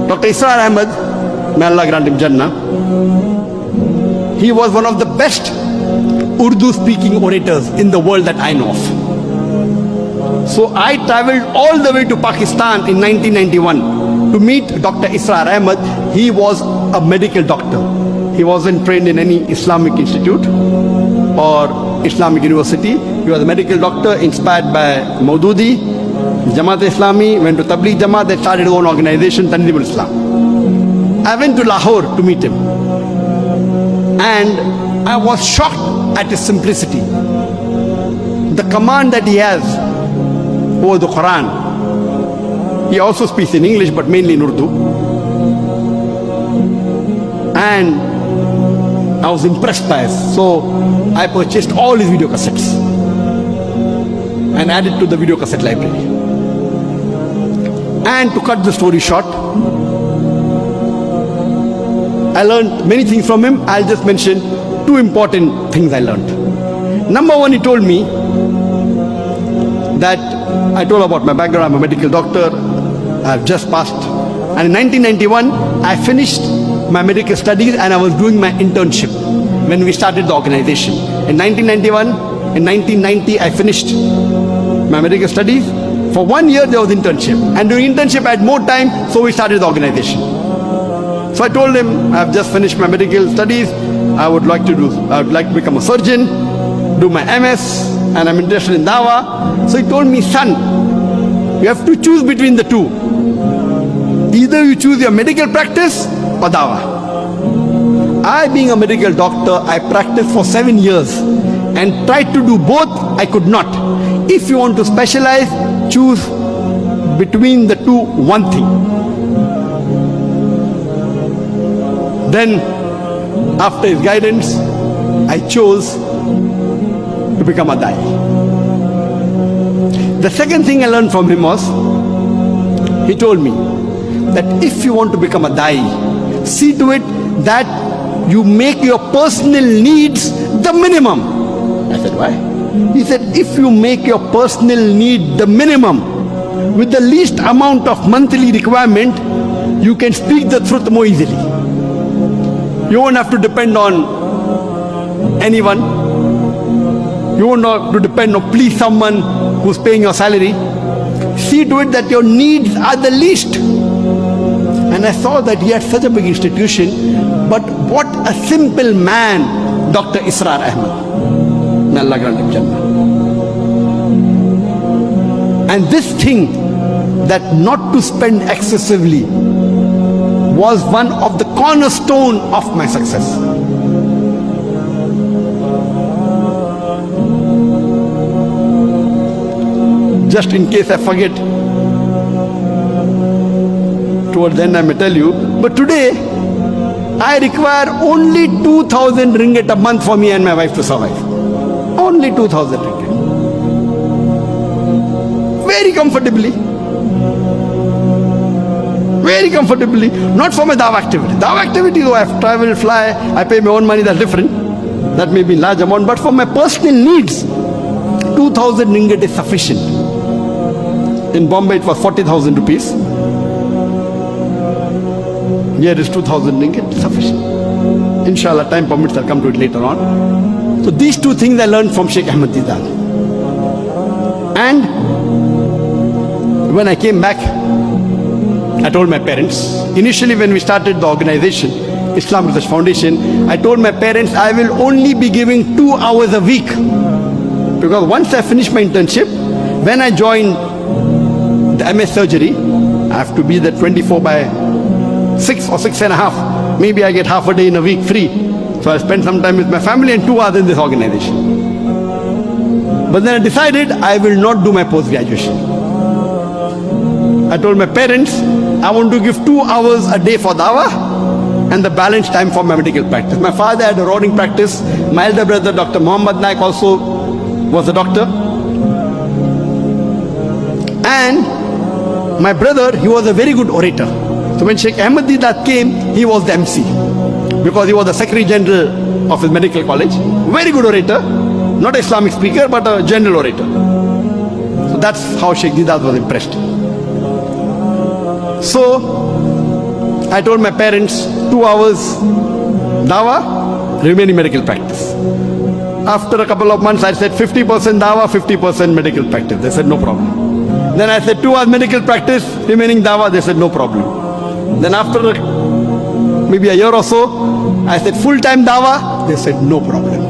Dr Israr Ahmed, may Allah grant him Jannah, he was one of the best Urdu speaking orators in the world that I know of. So I traveled all the way to Pakistan in 1991 to meet Dr Israr Ahmed. He was a medical doctor. He wasn't trained in any Islamic institute or Islamic university. He was a medical doctor inspired by Maududi, Jamaat Islami, went to Tabligh Jamaat, they started his own organization, Tanzimul Islam. I went to Lahore to meet him. And I was shocked at his simplicity. The command that he has over the Quran. He also speaks in English but mainly in Urdu. And I was impressed by it. So I purchased all his video cassettes and added to the video cassette library. And to cut the story short, I learned many things from him. I'll just mention two important things I learned. Number one, he told me that I told about my background. I'm a medical doctor. I've just passed. And in 1991, I finished my medical studies and I was doing my internship when we started the organization. In 1991, in 1990, I finished my medical studies. For 1 year, there was internship. And during internship, I had more time, so we started the organization. So I told him, I've just finished my medical studies. I would like to become a surgeon, do my MS, and I'm interested in dawah. So he told me, son, you have to choose between the two. Either you choose your medical practice or dawah. I, being a medical doctor, I practiced for 7 years and tried to do both. I could not. If you want to specialize, choose between the two, one thing. Then, after his guidance, I chose to become a Dai. The second thing I learned from him was, he told me that if you want to become a Dai, see to it that you make your personal needs the minimum. I said, why? He said, if you make your personal need the minimum, with the least amount of monthly requirement, you can speak the truth more easily. You won't have to depend on anyone. You won't have to depend on please someone who's paying your salary. See to it that your needs are the least. And I saw that he had such a big institution, but what a simple man, Dr Israr Ahmed. May Allah grant him Jannah. And this thing, that not to spend excessively, was one of the cornerstone of my success. Just in case I forget, towards the end I may tell you, but today I require only 2,000 ringgit a month for me and my wife to survive. Only 2,000 ringgit. Very comfortably. Very comfortably. Not for my dawah activity. Dawah activity, though I have to travel, fly, I pay my own money, that's different. That may be large amount, but for my personal needs, 2,000 ringgit is sufficient. In Bombay it was 40,000 rupees. Here is 2,000 ringgit, sufficient. Inshallah, time permits, I'll come to it later on. So these two things I learned from Sheikh Ahmed Didan. And when I came back, I told my parents, initially when we started the organization, Islam Research Foundation, I told my parents I will only be giving 2 hours a week. Because once I finish my internship, when I join the MS surgery, I have to be there 24/6 or 6.5. Maybe I get half a day in a week free. So I spend some time with my family and 2 hours in this organization. But then I decided I will not do my post-graduation. I told my parents, I want to give 2 hours a day for dawah and the balance time for my medical practice. My father had a roaring practice. My elder brother, Dr Muhammad Naik, also was a doctor. And my brother, he was a very good orator. So when Sheikh Ahmed Didat came, he was the MC. Because he was the Secretary General of his medical college. Very good orator. Not an Islamic speaker, but a general orator. So that's how Sheikh Didat was impressed. So I told my parents 2 hours dawah, remaining medical practice. After a couple of months, I said 50% dawah, 50% medical practice. They said no problem. Then I said 2 hours medical practice, remaining dawah. They said no problem. Then after maybe a year or so, I said full-time dawah. They said no problem.